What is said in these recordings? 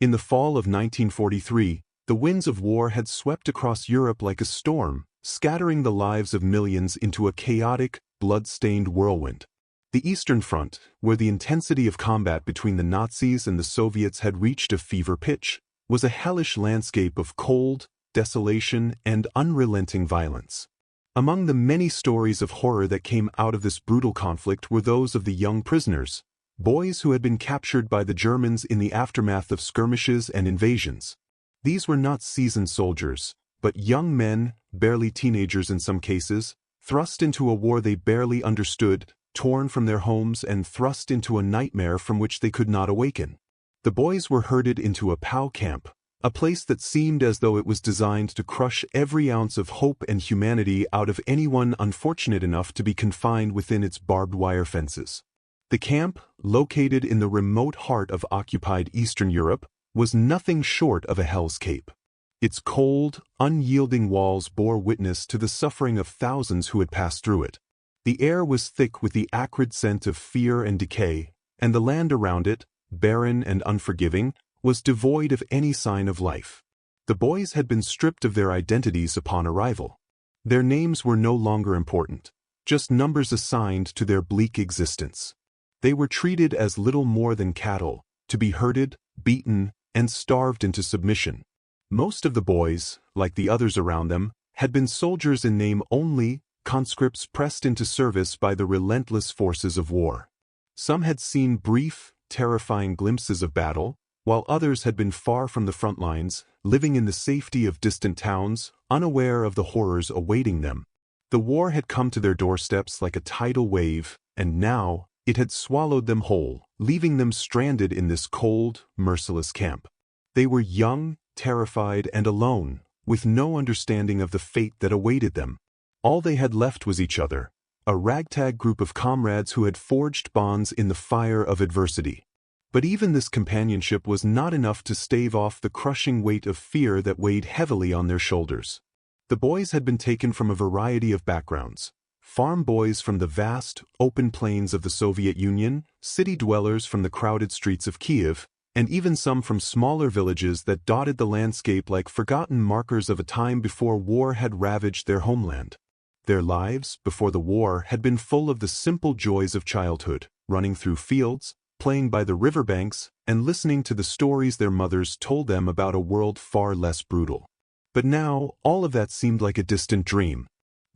In the fall of 1943, the winds of war had swept across Europe like a storm, scattering the lives of millions into a chaotic, blood-stained whirlwind. The Eastern Front, where the intensity of combat between the Nazis and the Soviets had reached a fever pitch, was a hellish landscape of cold, desolation, and unrelenting violence. Among the many stories of horror that came out of this brutal conflict were those of the young prisoners, boys who had been captured by the Germans in the aftermath of skirmishes and invasions. These were not seasoned soldiers, but young men, barely teenagers in some cases, thrust into a war they barely understood, torn from their homes and thrust into a nightmare from which they could not awaken. The boys were herded into a POW camp, a place that seemed as though it was designed to crush every ounce of hope and humanity out of anyone unfortunate enough to be confined within its barbed wire fences. The camp, located in the remote heart of occupied Eastern Europe, was nothing short of a hell's cape. Its cold, unyielding walls bore witness to the suffering of thousands who had passed through it. The air was thick with the acrid scent of fear and decay, and the land around it, barren and unforgiving, was devoid of any sign of life. The boys had been stripped of their identities upon arrival. Their names were no longer important, just numbers assigned to their bleak existence. They were treated as little more than cattle, to be herded, beaten, and starved into submission. Most of the boys, like the others around them, had been soldiers in name only, conscripts pressed into service by the relentless forces of war. Some had seen brief, terrifying glimpses of battle, while others had been far from the front lines, living in the safety of distant towns, unaware of the horrors awaiting them. The war had come to their doorsteps like a tidal wave, and now it had swallowed them whole, leaving them stranded in this cold, merciless camp. They were young, terrified, and alone, with no understanding of the fate that awaited them. All they had left was each other, a ragtag group of comrades who had forged bonds in the fire of adversity. But even this companionship was not enough to stave off the crushing weight of fear that weighed heavily on their shoulders. The boys had been taken from a variety of backgrounds. Farm boys from the vast, open plains of the Soviet Union, city dwellers from the crowded streets of Kiev, and even some from smaller villages that dotted the landscape like forgotten markers of a time before war had ravaged their homeland. Their lives, before the war, had been full of the simple joys of childhood, running through fields, playing by the riverbanks, and listening to the stories their mothers told them about a world far less brutal. But now, all of that seemed like a distant dream.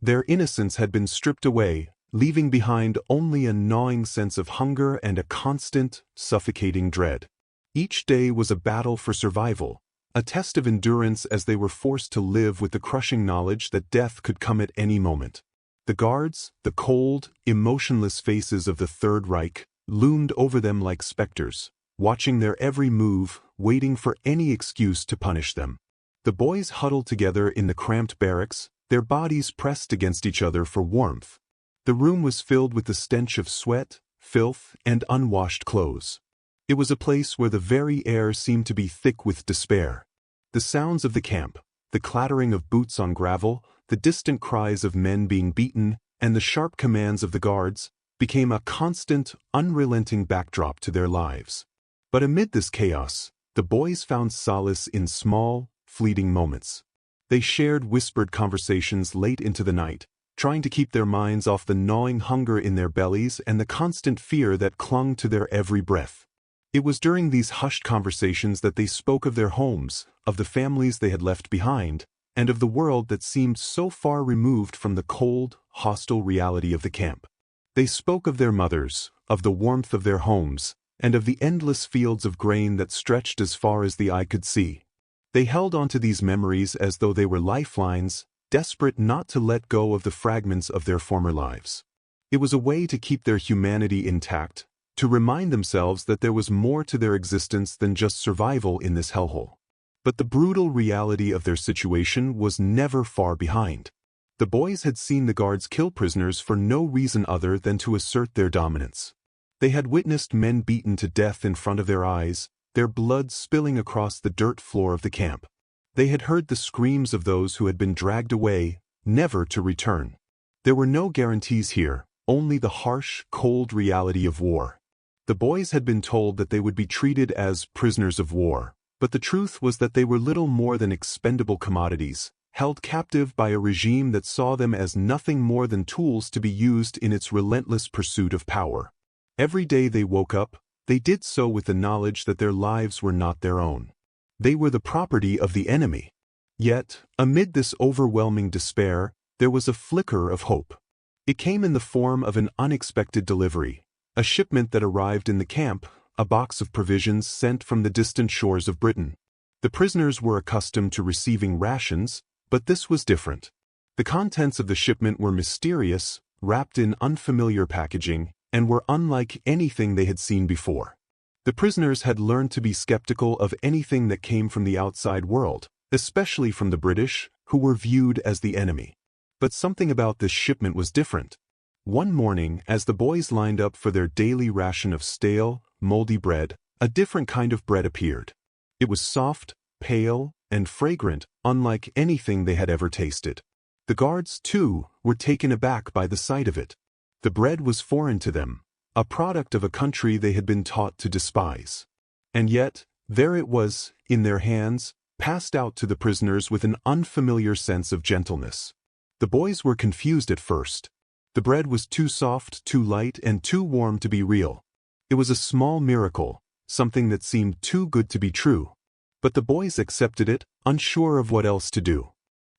Their innocence had been stripped away, leaving behind only a gnawing sense of hunger and a constant, suffocating dread. Each day was a battle for survival, a test of endurance as they were forced to live with the crushing knowledge that death could come at any moment. The guards, the cold, emotionless faces of the Third Reich, loomed over them like specters, watching their every move, waiting for any excuse to punish them. The boys huddled together in the cramped barracks, their bodies pressed against each other for warmth. The room was filled with the stench of sweat, filth, and unwashed clothes. It was a place where the very air seemed to be thick with despair. The sounds of the camp, the clattering of boots on gravel, the distant cries of men being beaten, and the sharp commands of the guards, became a constant, unrelenting backdrop to their lives. But amid this chaos, the boys found solace in small, fleeting moments. They shared whispered conversations late into the night, trying to keep their minds off the gnawing hunger in their bellies and the constant fear that clung to their every breath. It was during these hushed conversations that they spoke of their homes, of the families they had left behind, and of the world that seemed so far removed from the cold, hostile reality of the camp. They spoke of their mothers, of the warmth of their homes, and of the endless fields of grain that stretched as far as the eye could see. They held onto these memories as though they were lifelines, desperate not to let go of the fragments of their former lives. It was a way to keep their humanity intact, to remind themselves that there was more to their existence than just survival in this hellhole. But the brutal reality of their situation was never far behind. The boys had seen the guards kill prisoners for no reason other than to assert their dominance. They had witnessed men beaten to death in front of their eyes, their blood spilling across the dirt floor of the camp. They had heard the screams of those who had been dragged away, never to return. There were no guarantees here, only the harsh, cold reality of war. The boys had been told that they would be treated as prisoners of war, But the truth was that they were little more than expendable commodities, held captive by a regime that saw them as nothing more than tools to be used in its relentless pursuit of power. Every day they woke up, they did so with the knowledge that their lives were not their own. They were the property of the enemy. Yet, amid this overwhelming despair, there was a flicker of hope. It came in the form of an unexpected delivery, a shipment that arrived in the camp, a box of provisions sent from the distant shores of Britain. The prisoners were accustomed to receiving rations, but this was different. The contents of the shipment were mysterious, wrapped in unfamiliar packaging, and were unlike anything they had seen before. The prisoners had learned to be skeptical of anything that came from the outside world, especially from the British, who were viewed as the enemy. But something about this shipment was different. One morning, as the boys lined up for their daily ration of stale, moldy bread, a different kind of bread appeared. It was soft, pale, and fragrant, unlike anything they had ever tasted. The guards, too, were taken aback by the sight of it. The bread was foreign to them, a product of a country they had been taught to despise. And yet, there it was, in their hands, passed out to the prisoners with an unfamiliar sense of gentleness. The boys were confused at first. The bread was too soft, too light, and too warm to be real. It was a small miracle, something that seemed too good to be true. But the boys accepted it, unsure of what else to do.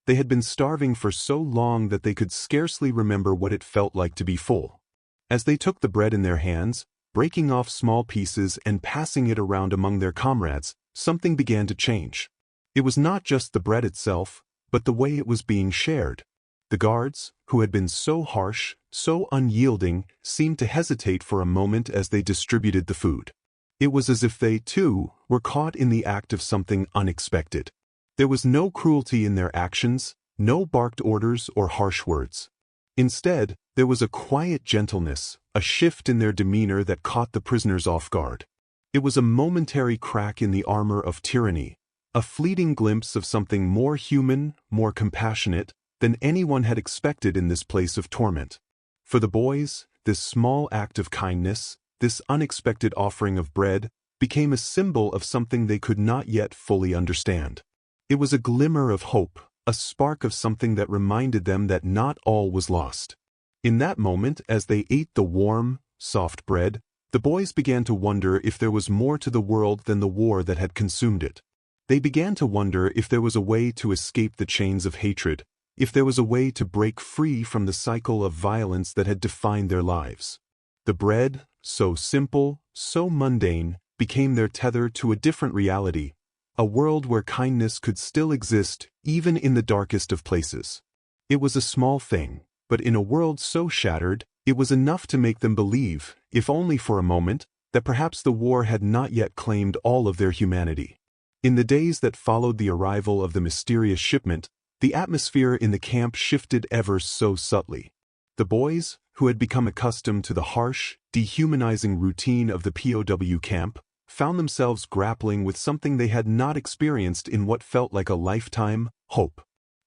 They had been starving for so long that they could scarcely remember what it felt like to be full. As they took the bread in their hands, breaking off small pieces and passing it around among their comrades, something began to change. It was not just the bread itself, but the way it was being shared. The guards, who had been so harsh, so unyielding, seemed to hesitate for a moment as they distributed the food. It was as if they, too, were caught in the act of something unexpected. There was no cruelty in their actions, no barked orders or harsh words. Instead, there was a quiet gentleness, a shift in their demeanor that caught the prisoners off guard. It was a momentary crack in the armor of tyranny, a fleeting glimpse of something more human, more compassionate, than anyone had expected in this place of torment. For the boys, this small act of kindness, this unexpected offering of bread, became a symbol of something they could not yet fully understand. It was a glimmer of hope, a spark of something that reminded them that not all was lost. In that moment, as they ate the warm, soft bread, the boys began to wonder if there was more to the world than the war that had consumed it. They began to wonder if there was a way to escape the chains of hatred, if there was a way to break free from the cycle of violence that had defined their lives. The bread, so simple, so mundane, became their tether to a different reality, a world where kindness could still exist even in the darkest of places. It was a small thing, but in a world so shattered, it was enough to make them believe, if only for a moment, that perhaps the war had not yet claimed all of their humanity. In the days that followed the arrival of the mysterious shipment, the atmosphere in the camp shifted ever so subtly. The boys, who had become accustomed to the harsh, dehumanizing routine of the POW camp, found themselves grappling with something they had not experienced in what felt like a lifetime: hope.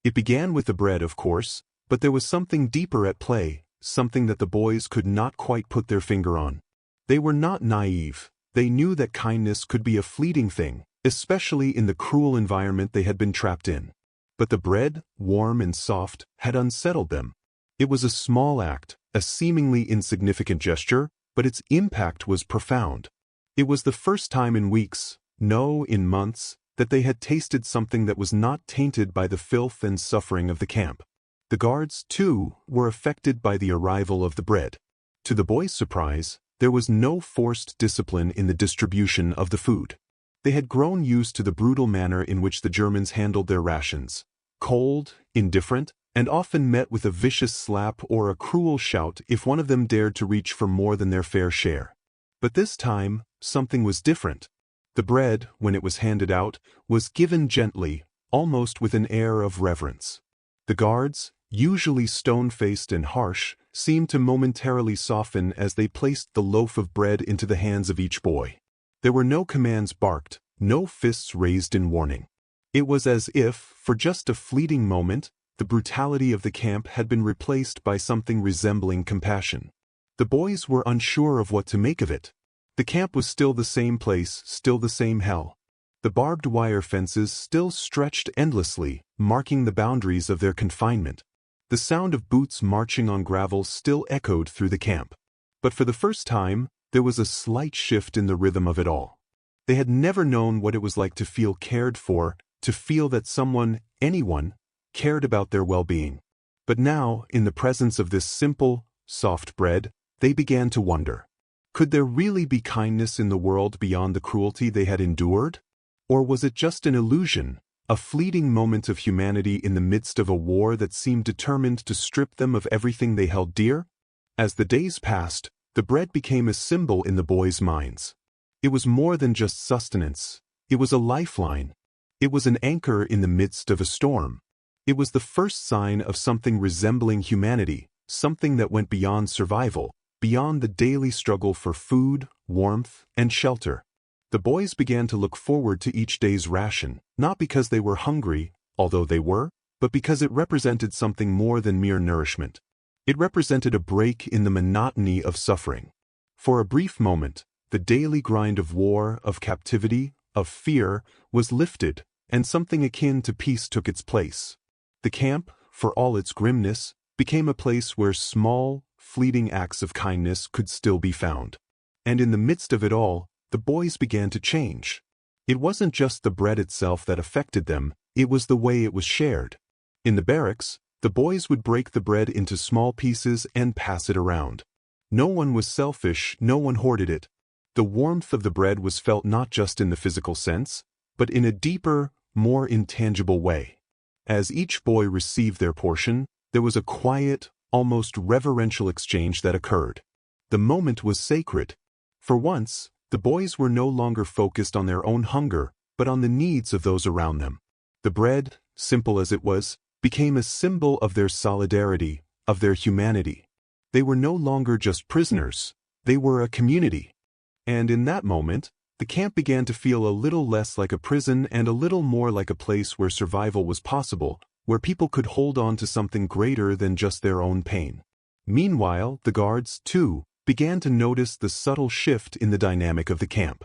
It began with the bread, of course, but there was something deeper at play, something that the boys could not quite put their finger on. They were not naive. They knew that kindness could be a fleeting thing, especially in the cruel environment they had been trapped in. But the bread, warm and soft, had unsettled them. It was a small act, a seemingly insignificant gesture, but its impact was profound. It was the first time in weeks, no, in months, that they had tasted something that was not tainted by the filth and suffering of the camp. The guards, too, were affected by the arrival of the bread. To the boys' surprise, there was no forced discipline in the distribution of the food. They had grown used to the brutal manner in which the Germans handled their rations: cold, indifferent, and often met with a vicious slap or a cruel shout if one of them dared to reach for more than their fair share. But this time, something was different. The bread, when it was handed out, was given gently, almost with an air of reverence. The guards, usually stone-faced and harsh, seemed to momentarily soften as they placed the loaf of bread into the hands of each boy. There were no commands barked, no fists raised in warning. It was as if, for just a fleeting moment, the brutality of the camp had been replaced by something resembling compassion. The boys were unsure of what to make of it. The camp was still the same place, still the same hell. The barbed wire fences still stretched endlessly, marking the boundaries of their confinement. The sound of boots marching on gravel still echoed through the camp. But for the first time, there was a slight shift in the rhythm of it all. They had never known what it was like to feel cared for, to feel that someone, anyone, cared about their well-being. But now, in the presence of this simple, soft bread, they began to wonder. Could there really be kindness in the world beyond the cruelty they had endured? Or was it just an illusion, a fleeting moment of humanity in the midst of a war that seemed determined to strip them of everything they held dear? As the days passed, the bread became a symbol in the boys' minds. It was more than just sustenance. It was a lifeline. It was an anchor in the midst of a storm. It was the first sign of something resembling humanity, something that went beyond survival, beyond the daily struggle for food, warmth, and shelter. The boys began to look forward to each day's ration, not because they were hungry, although they were, but because it represented something more than mere nourishment. It represented a break in the monotony of suffering. For a brief moment, the daily grind of war, of captivity, of fear, was lifted, and something akin to peace took its place. The camp, for all its grimness, became a place where small, fleeting acts of kindness could still be found. And in the midst of it all, the boys began to change. It wasn't just the bread itself that affected them, it was the way it was shared. In the barracks, the boys would break the bread into small pieces and pass it around. No one was selfish, no one hoarded it. The warmth of the bread was felt not just in the physical sense, but in a deeper, more intangible way. As each boy received their portion, there was a quiet, almost reverential exchange that occurred. The moment was sacred. For once, the boys were no longer focused on their own hunger, but on the needs of those around them. The bread, simple as it was, became a symbol of their solidarity, of their humanity. They were no longer just prisoners, they were a community. And in that moment, the camp began to feel a little less like a prison and a little more like a place where survival was possible, where people could hold on to something greater than just their own pain. Meanwhile, the guards, too, began to notice the subtle shift in the dynamic of the camp.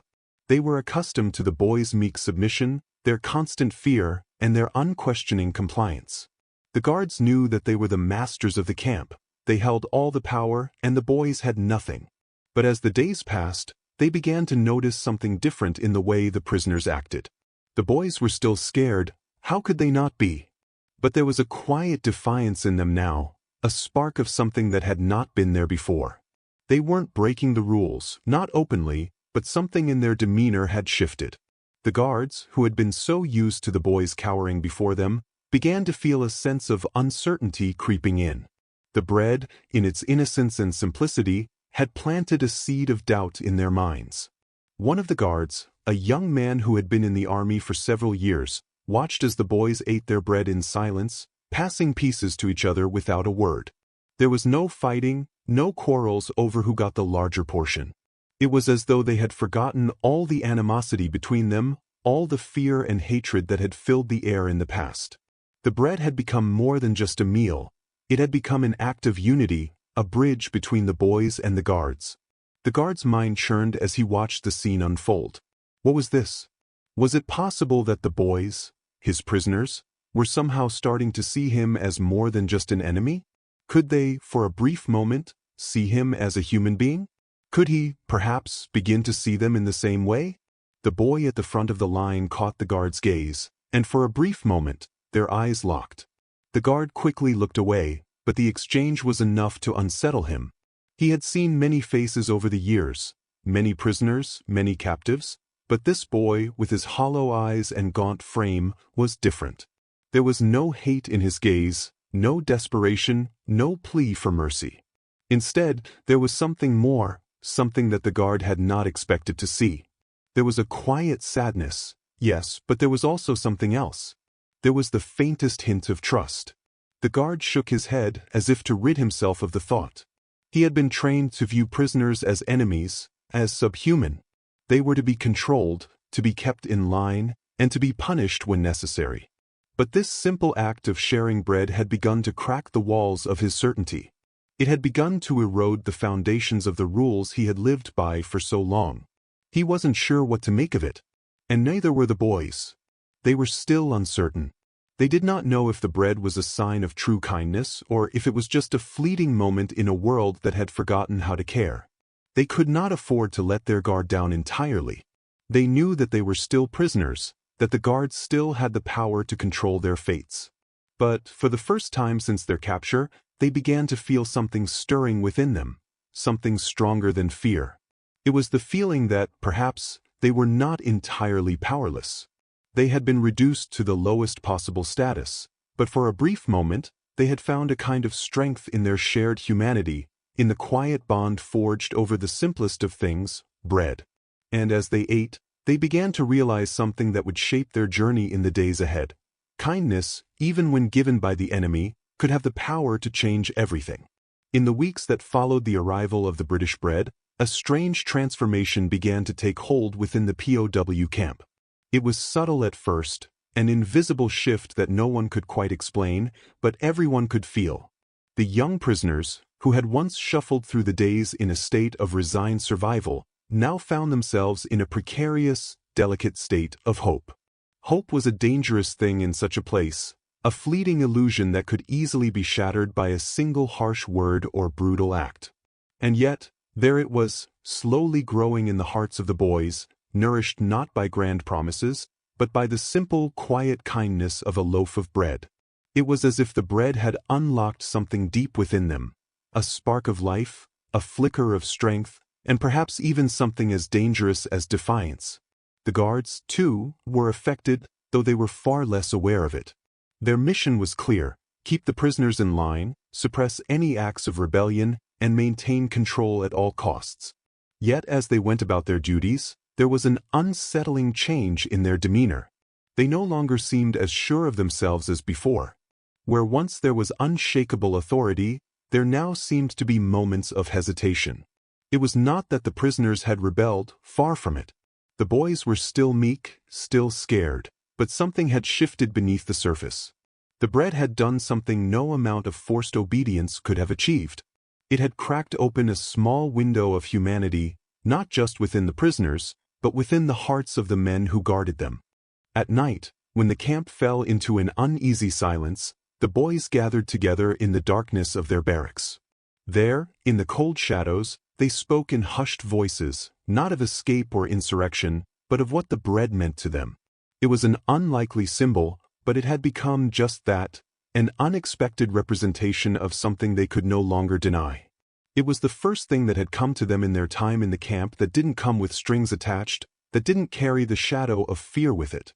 They were accustomed to the boys' meek submission, their constant fear, and their unquestioning compliance. The guards knew that they were the masters of the camp. They held all the power, and the boys had nothing. But as the days passed, they began to notice something different in the way the prisoners acted. The boys were still scared. How could they not be? But there was a quiet defiance in them now, a spark of something that had not been there before. They weren't breaking the rules, not openly, but something in their demeanor had shifted. The guards, who had been so used to the boys cowering before them, began to feel a sense of uncertainty creeping in. The bread, in its innocence and simplicity, had planted a seed of doubt in their minds. One of the guards, a young man who had been in the army for several years, watched as the boys ate their bread in silence, passing pieces to each other without a word. There was no fighting, no quarrels over who got the larger portion. It was as though they had forgotten all the animosity between them, all the fear and hatred that had filled the air in the past. The bread had become more than just a meal. It had become an act of unity, a bridge between the boys and the guards. The guard's mind churned as he watched the scene unfold. What was this? Was it possible that the boys, his prisoners, were somehow starting to see him as more than just an enemy? Could they, for a brief moment, see him as a human being? Could he, perhaps, begin to see them in the same way? The boy at the front of the line caught the guard's gaze, and for a brief moment, their eyes locked. The guard quickly looked away, but the exchange was enough to unsettle him. He had seen many faces over the years, many prisoners, many captives, but this boy, with his hollow eyes and gaunt frame, was different. There was no hate in his gaze, no desperation, no plea for mercy. Instead, there was something more, something that the guard had not expected to see. There was a quiet sadness, yes, but there was also something else. There was the faintest hint of trust. The guard shook his head as if to rid himself of the thought. He had been trained to view prisoners as enemies, as subhuman. They were to be controlled, to be kept in line, and to be punished when necessary. But this simple act of sharing bread had begun to crack the walls of his certainty. It had begun to erode the foundations of the rules he had lived by for so long. He wasn't sure what to make of it. And neither were the boys. They were still uncertain. They did not know if the bread was a sign of true kindness or if it was just a fleeting moment in a world that had forgotten how to care. They could not afford to let their guard down entirely. They knew that they were still prisoners, that the guards still had the power to control their fates. But for the first time since their capture, they began to feel something stirring within them, something stronger than fear. It was the feeling that, perhaps, they were not entirely powerless. They had been reduced to the lowest possible status, but for a brief moment, they had found a kind of strength in their shared humanity, in the quiet bond forged over the simplest of things, bread. And as they ate, they began to realize something that would shape their journey in the days ahead. Kindness, even when given by the enemy, could have the power to change everything. In the weeks that followed the arrival of the British bread, a strange transformation began to take hold within the POW camp. It was subtle at first, an invisible shift that no one could quite explain, but everyone could feel. The young prisoners, who had once shuffled through the days in a state of resigned survival, now found themselves in a precarious, delicate state of hope. Hope was a dangerous thing in such a place, a fleeting illusion that could easily be shattered by a single harsh word or brutal act. And yet, there it was, slowly growing in the hearts of the boys, nourished not by grand promises, but by the simple, quiet kindness of a loaf of bread. It was as if the bread had unlocked something deep within them, a spark of life, a flicker of strength, and perhaps even something as dangerous as defiance. The guards, too, were affected, though they were far less aware of it. Their mission was clear: keep the prisoners in line, suppress any acts of rebellion, and maintain control at all costs. Yet as they went about their duties, there was an unsettling change in their demeanor. They no longer seemed as sure of themselves as before. Where once there was unshakable authority, there now seemed to be moments of hesitation. It was not that the prisoners had rebelled, far from it. The boys were still meek, still scared, but something had shifted beneath the surface. The bread had done something no amount of forced obedience could have achieved. It had cracked open a small window of humanity, not just within the prisoners, but within the hearts of the men who guarded them. At night, when the camp fell into an uneasy silence, the boys gathered together in the darkness of their barracks. There, in the cold shadows, they spoke in hushed voices, not of escape or insurrection, but of what the bread meant to them. It was an unlikely symbol, but it had become just that, an unexpected representation of something they could no longer deny. It was the first thing that had come to them in their time in the camp that didn't come with strings attached, that didn't carry the shadow of fear with it.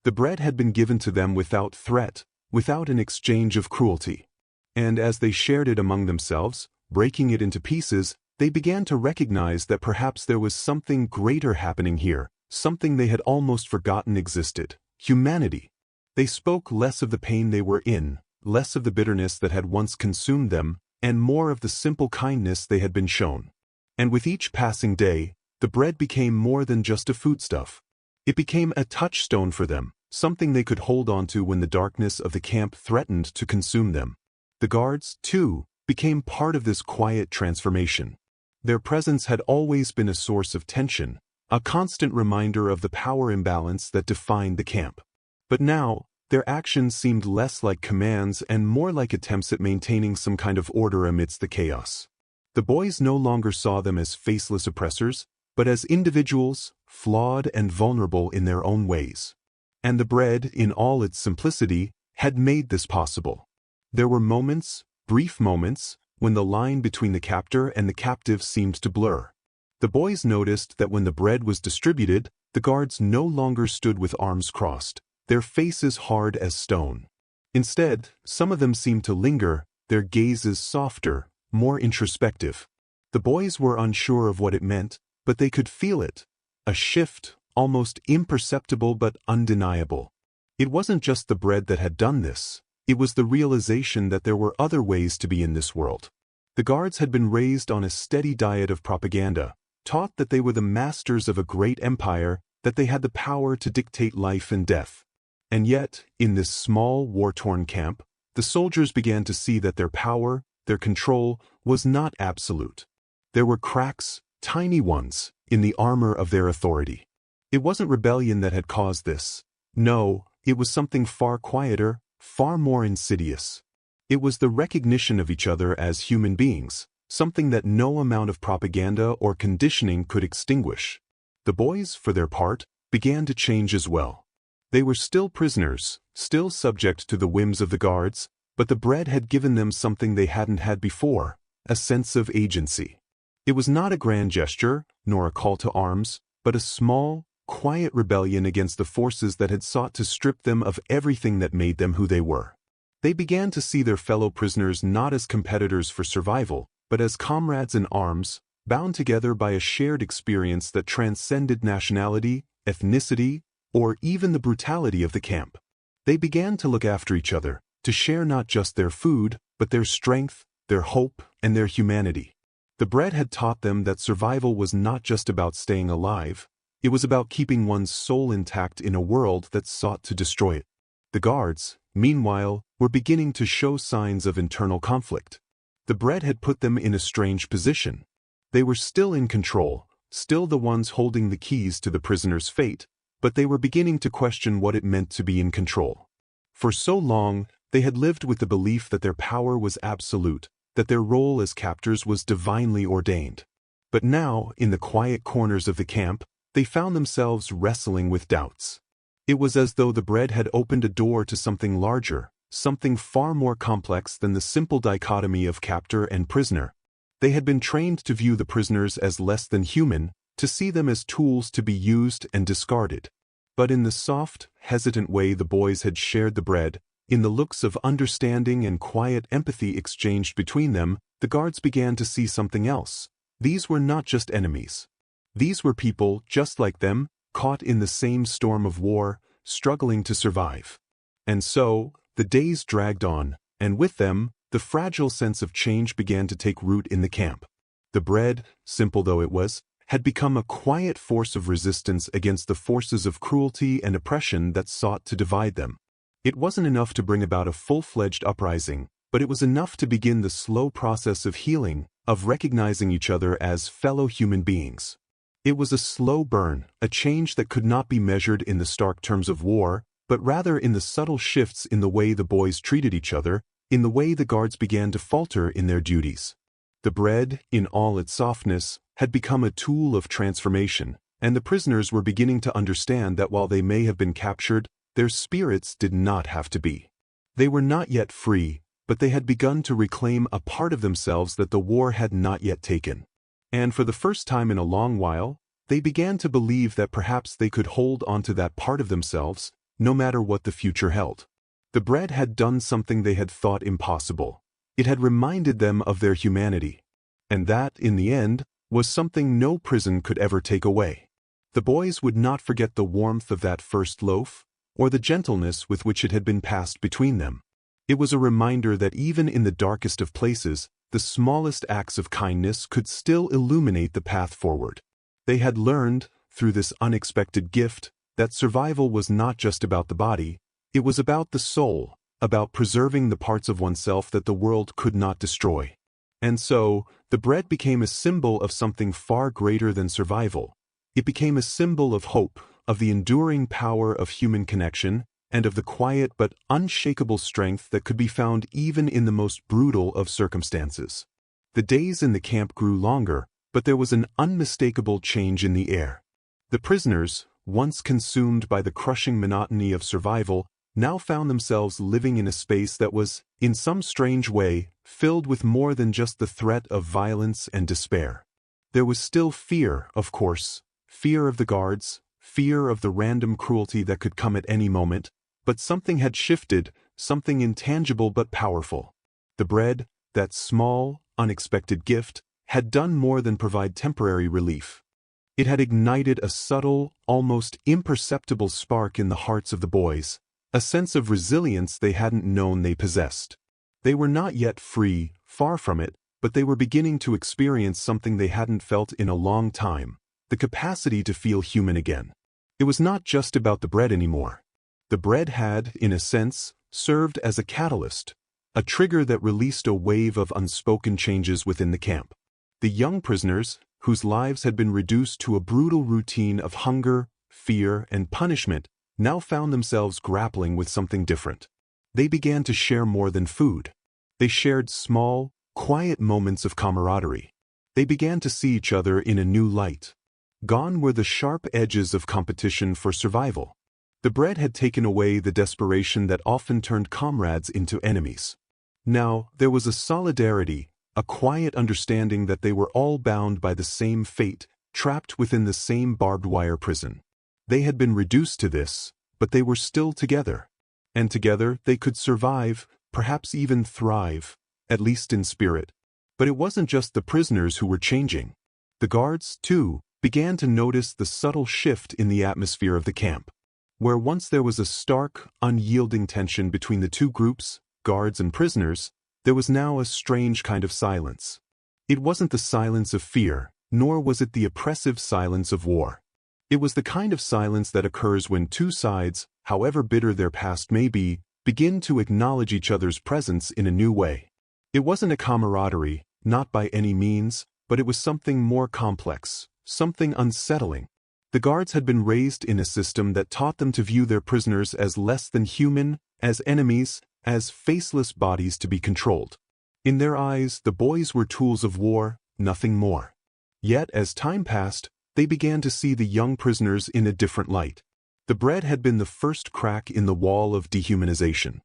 The bread had been given to them without threat, without an exchange of cruelty. And as they shared it among themselves, breaking it into pieces, they began to recognize that perhaps there was something greater happening here, something they had almost forgotten existed: humanity. They spoke less of the pain they were in, less of the bitterness that had once consumed them, and more of the simple kindness they had been shown. And with each passing day, the bread became more than just a foodstuff. It became a touchstone for them, something they could hold on to when the darkness of the camp threatened to consume them. The guards, too, became part of this quiet transformation. Their presence had always been a source of tension, a constant reminder of the power imbalance that defined the camp. But now, their actions seemed less like commands and more like attempts at maintaining some kind of order amidst the chaos. The boys no longer saw them as faceless oppressors, but as individuals, flawed and vulnerable in their own ways. And the bread, in all its simplicity, had made this possible. There were moments, brief moments, when the line between the captor and the captive seemed to blur. The boys noticed that when the bread was distributed, the guards no longer stood with arms crossed, their faces hard as stone. Instead, some of them seemed to linger, their gazes softer, more introspective. The boys were unsure of what it meant, but they could feel it. A shift, almost imperceptible but undeniable. It wasn't just the bread that had done this. It was the realization that there were other ways to be in this world. The guards had been raised on a steady diet of propaganda, taught that they were the masters of a great empire, that they had the power to dictate life and death. And yet, in this small, war-torn camp, the soldiers began to see that their power, their control, was not absolute. There were cracks, tiny ones, in the armor of their authority. It wasn't rebellion that had caused this. No, it was something far quieter, far more insidious. It was the recognition of each other as human beings, something that no amount of propaganda or conditioning could extinguish. The boys, for their part, began to change as well. They were still prisoners, still subject to the whims of the guards, but the bread had given them something they hadn't had before, a sense of agency. It was not a grand gesture, nor a call to arms, but a small, quiet rebellion against the forces that had sought to strip them of everything that made them who they were. They began to see their fellow prisoners not as competitors for survival, but as comrades in arms, bound together by a shared experience that transcended nationality, ethnicity, or even the brutality of the camp. They began to look after each other, to share not just their food, but their strength, their hope, and their humanity. The bread had taught them that survival was not just about staying alive, it was about keeping one's soul intact in a world that sought to destroy it. The guards, meanwhile, were beginning to show signs of internal conflict. The bread had put them in a strange position. They were still in control, still the ones holding the keys to the prisoner's fate, but they were beginning to question what it meant to be in control. For so long, they had lived with the belief that their power was absolute, that their role as captors was divinely ordained. But now, in the quiet corners of the camp, they found themselves wrestling with doubts. It was as though the bread had opened a door to something larger, something far more complex than the simple dichotomy of captor and prisoner. They had been trained to view the prisoners as less than human, to see them as tools to be used and discarded. But in the soft, hesitant way the boys had shared the bread, in the looks of understanding and quiet empathy exchanged between them, the guards began to see something else. These were not just enemies. These were people, just like them, caught in the same storm of war, struggling to survive. And so, the days dragged on, and with them, the fragile sense of change began to take root in the camp. The bread, simple though it was, had become a quiet force of resistance against the forces of cruelty and oppression that sought to divide them. It wasn't enough to bring about a full-fledged uprising, but it was enough to begin the slow process of healing, of recognizing each other as fellow human beings. It was a slow burn, a change that could not be measured in the stark terms of war, but rather in the subtle shifts in the way the boys treated each other, in the way the guards began to falter in their duties. The bread, in all its softness, had become a tool of transformation, and the prisoners were beginning to understand that while they may have been captured, their spirits did not have to be. They were not yet free, but they had begun to reclaim a part of themselves that the war had not yet taken. And for the first time in a long while, they began to believe that perhaps they could hold onto that part of themselves, no matter what the future held. The bread had done something they had thought impossible. It had reminded them of their humanity. And that, in the end, was something no prison could ever take away. The boys would not forget the warmth of that first loaf, or the gentleness with which it had been passed between them. It was a reminder that even in the darkest of places, the smallest acts of kindness could still illuminate the path forward. They had learned, through this unexpected gift, that survival was not just about the body, it was about the soul, about preserving the parts of oneself that the world could not destroy. And so, the bread became a symbol of something far greater than survival. It became a symbol of hope, of the enduring power of human connection, and of the quiet but unshakable strength that could be found even in the most brutal of circumstances. The days in the camp grew longer, but there was an unmistakable change in the air. The prisoners, once consumed by the crushing monotony of survival, now found themselves living in a space that was, in some strange way, filled with more than just the threat of violence and despair. There was still fear, of course, fear of the guards, fear of the random cruelty that could come at any moment, but something had shifted, something intangible but powerful. The bread, that small, unexpected gift, had done more than provide temporary relief. It had ignited a subtle, almost imperceptible spark in the hearts of the boys, a sense of resilience they hadn't known they possessed. They were not yet free, far from it, but they were beginning to experience something they hadn't felt in a long time, the capacity to feel human again. It was not just about the bread anymore. The bread had, in a sense, served as a catalyst, a trigger that released a wave of unspoken changes within the camp. The young prisoners, whose lives had been reduced to a brutal routine of hunger, fear, and punishment, now found themselves grappling with something different. They began to share more than food. They shared small, quiet moments of camaraderie. They began to see each other in a new light. Gone were the sharp edges of competition for survival. The bread had taken away the desperation that often turned comrades into enemies. Now, there was a solidarity, a quiet understanding that they were all bound by the same fate, trapped within the same barbed wire prison. They had been reduced to this, but they were still together. And together they could survive, perhaps even thrive, at least in spirit. But it wasn't just the prisoners who were changing. The guards, too, began to notice the subtle shift in the atmosphere of the camp. Where once there was a stark, unyielding tension between the two groups, guards and prisoners, there was now a strange kind of silence. It wasn't the silence of fear, nor was it the oppressive silence of war. It was the kind of silence that occurs when two sides, however bitter their past may be, begin to acknowledge each other's presence in a new way. It wasn't a camaraderie, not by any means, but it was something more complex, something unsettling. The guards had been raised in a system that taught them to view their prisoners as less than human, as enemies, as faceless bodies to be controlled. In their eyes, the boys were tools of war, nothing more. Yet, as time passed, they began to see the young prisoners in a different light. The bread had been the first crack in the wall of dehumanization.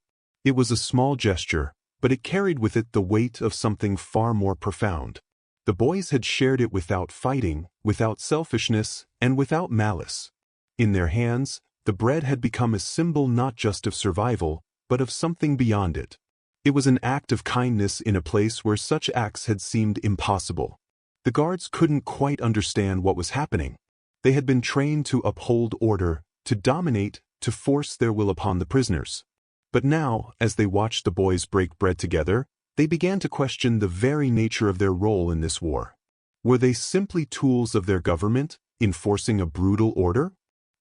It was a small gesture, but it carried with it the weight of something far more profound. The boys had shared it without fighting, without selfishness, and without malice. In their hands, the bread had become a symbol not just of survival, but of something beyond it. It was an act of kindness in a place where such acts had seemed impossible. The guards couldn't quite understand what was happening. They had been trained to uphold order, to dominate, to force their will upon the prisoners. But now, as they watched the boys break bread together, they began to question the very nature of their role in this war. Were they simply tools of their government, enforcing a brutal order?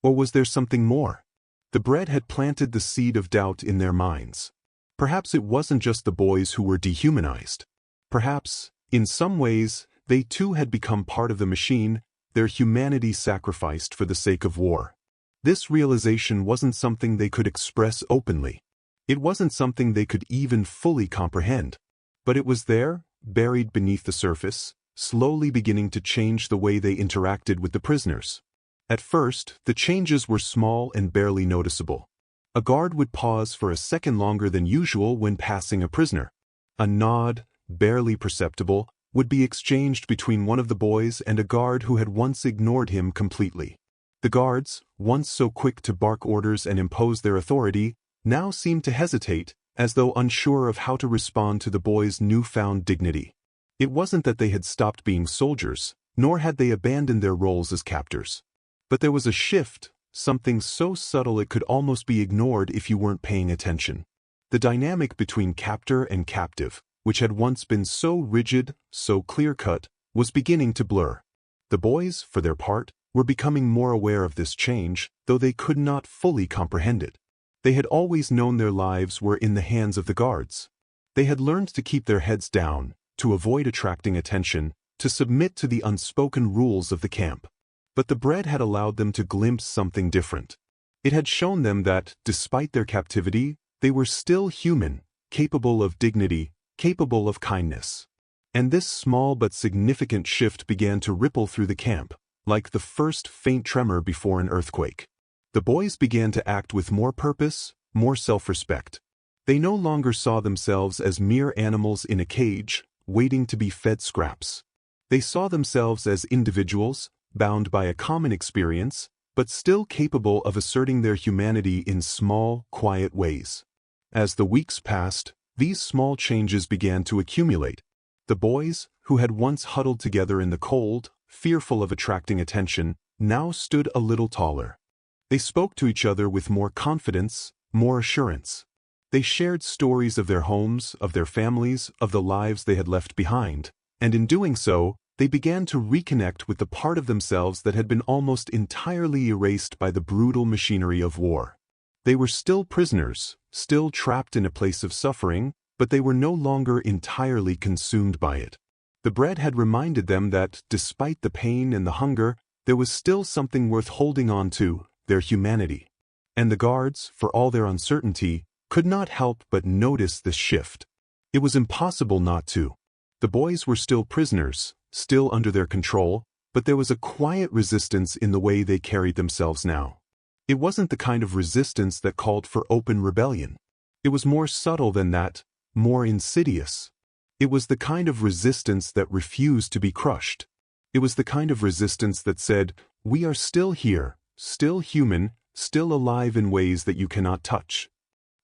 Or was there something more? The bread had planted the seed of doubt in their minds. Perhaps it wasn't just the boys who were dehumanized. Perhaps, in some ways, they too had become part of the machine, their humanity sacrificed for the sake of war. This realization wasn't something they could express openly. It wasn't something they could even fully comprehend. But it was there, buried beneath the surface, slowly beginning to change the way they interacted with the prisoners. At first, the changes were small and barely noticeable. A guard would pause for a second longer than usual when passing a prisoner. A nod, barely perceptible, would be exchanged between one of the boys and a guard who had once ignored him completely. The guards, once so quick to bark orders and impose their authority, now seemed to hesitate, as though unsure of how to respond to the boys' newfound dignity. It wasn't that they had stopped being soldiers, nor had they abandoned their roles as captors. But there was a shift, something so subtle it could almost be ignored if you weren't paying attention. The dynamic between captor and captive, which had once been so rigid, so clear-cut, was beginning to blur. The boys, for their part, were becoming more aware of this change, though they could not fully comprehend it. They had always known their lives were in the hands of the guards. They had learned to keep their heads down, to avoid attracting attention, to submit to the unspoken rules of the camp. But the bread had allowed them to glimpse something different. It had shown them that, despite their captivity, they were still human, capable of dignity, capable of kindness. And this small but significant shift began to ripple through the camp, like the first faint tremor before an earthquake. The boys began to act with more purpose, more self-respect. They no longer saw themselves as mere animals in a cage, waiting to be fed scraps. They saw themselves as individuals, bound by a common experience, but still capable of asserting their humanity in small, quiet ways. As the weeks passed, these small changes began to accumulate. The boys, who had once huddled together in the cold, fearful of attracting attention, now stood a little taller. They spoke to each other with more confidence, more assurance. They shared stories of their homes, of their families, of the lives they had left behind, and in doing so, they began to reconnect with the part of themselves that had been almost entirely erased by the brutal machinery of war. They were still prisoners, still trapped in a place of suffering, but they were no longer entirely consumed by it. The bread had reminded them that, despite the pain and the hunger, There was still something worth holding on to, their humanity. And the guards, for all their uncertainty, could not help but notice this shift. It was impossible not to. The boys were still prisoners, still under their control, but there was a quiet resistance in the way they carried themselves now. It wasn't the kind of resistance that called for open rebellion. It was more subtle than that, more insidious. It was the kind of resistance that refused to be crushed. It was the kind of resistance that said, "We are still here, still human, still alive in ways that you cannot touch."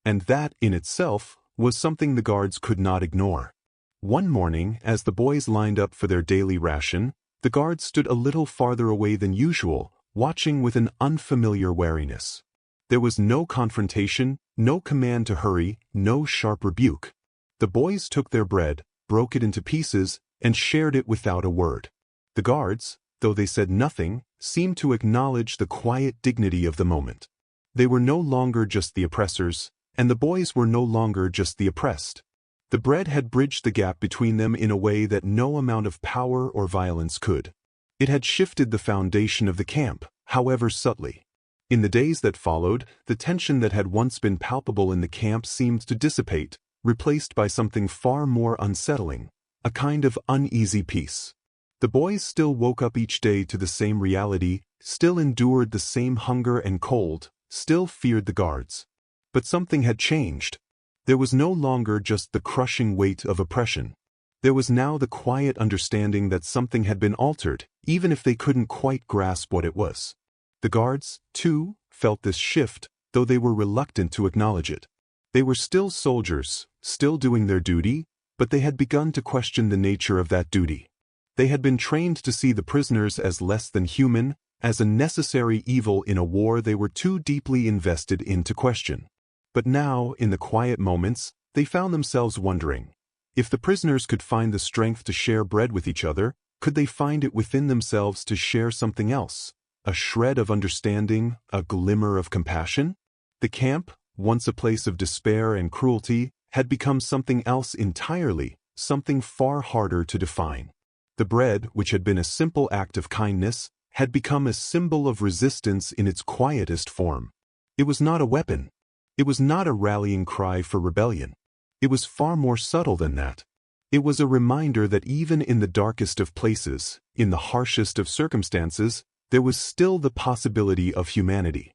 And that, in itself, was something the guards could not ignore. One morning, as the boys lined up for their daily ration, the guards stood a little farther away than usual, watching with an unfamiliar wariness. There was no confrontation, no command to hurry, no sharp rebuke. The boys took their bread, broke it into pieces, and shared it without a word. The guards, though they said nothing, seemed to acknowledge the quiet dignity of the moment. They were no longer just the oppressors, and the boys were no longer just the oppressed. The bread had bridged the gap between them in a way that no amount of power or violence could. It had shifted the foundation of the camp, however subtly. In the days that followed, the tension that had once been palpable in the camp seemed to dissipate, replaced by something far more unsettling, a kind of uneasy peace. The boys still woke up each day to the same reality, still endured the same hunger and cold, still feared the guards. But something had changed. There was no longer just the crushing weight of oppression. There was now the quiet understanding that something had been altered, even if they couldn't quite grasp what it was. The guards, too, felt this shift, though they were reluctant to acknowledge it. They were still soldiers, still doing their duty, but they had begun to question the nature of that duty. They had been trained to see the prisoners as less than human, as a necessary evil in a war they were too deeply invested in to question. But now, in the quiet moments, they found themselves wondering, if the prisoners could find the strength to share bread with each other, could they find it within themselves to share something else? A shred of understanding, a glimmer of compassion? The camp, once a place of despair and cruelty, had become something else entirely, something far harder to define. The bread, which had been a simple act of kindness, had become a symbol of resistance in its quietest form. It was not a weapon. It was not a rallying cry for rebellion. It was far more subtle than that. It was a reminder that even in the darkest of places, in the harshest of circumstances, there was still the possibility of humanity.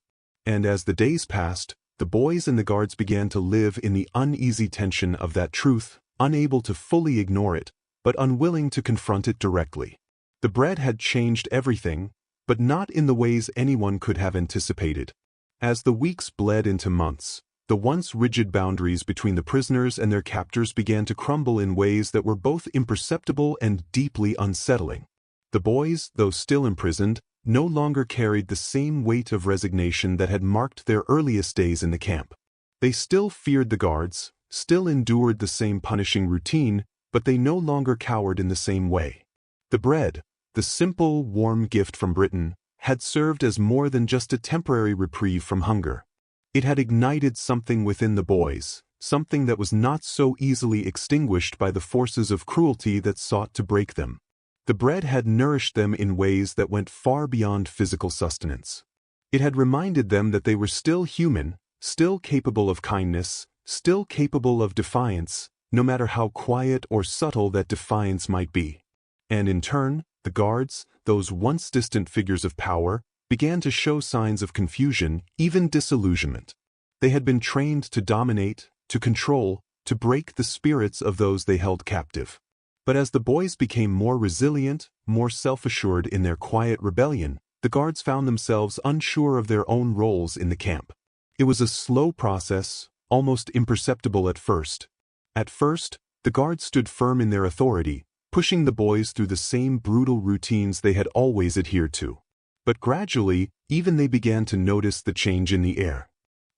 And as the days passed, the boys and the guards began to live in the uneasy tension of that truth, unable to fully ignore it, but unwilling to confront it directly. The bread had changed everything, but not in the ways anyone could have anticipated. As the weeks bled into months, the once rigid boundaries between the prisoners and their captors began to crumble in ways that were both imperceptible and deeply unsettling. The boys, though still imprisoned, no longer carried the same weight of resignation that had marked their earliest days in the camp. They still feared the guards, still endured the same punishing routine, but they no longer cowered in the same way. The bread, the simple, warm gift from Britain, had served as more than just a temporary reprieve from hunger. It had ignited something within the boys, something that was not so easily extinguished by the forces of cruelty that sought to break them. The bread had nourished them in ways that went far beyond physical sustenance. It had reminded them that they were still human, still capable of kindness, still capable of defiance, no matter how quiet or subtle that defiance might be. And in turn, the guards, those once distant figures of power, began to show signs of confusion, even disillusionment. They had been trained to dominate, to control, to break the spirits of those they held captive. But as the boys became more resilient, more self-assured in their quiet rebellion, the guards found themselves unsure of their own roles in the camp. It was a slow process, almost imperceptible at first. At first, the guards stood firm in their authority, pushing the boys through the same brutal routines they had always adhered to. But gradually, even they began to notice the change in the air.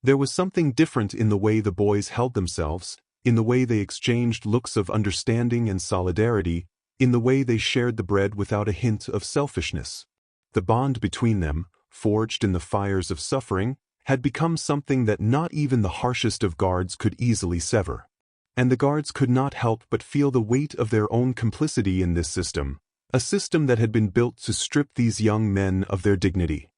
There was something different in the way the boys held themselves, in the way they exchanged looks of understanding and solidarity, in the way they shared the bread without a hint of selfishness. The bond between them, forged in the fires of suffering, had become something that not even the harshest of guards could easily sever. And the guards could not help but feel the weight of their own complicity in this system, A system that had been built to strip these young men of their dignity.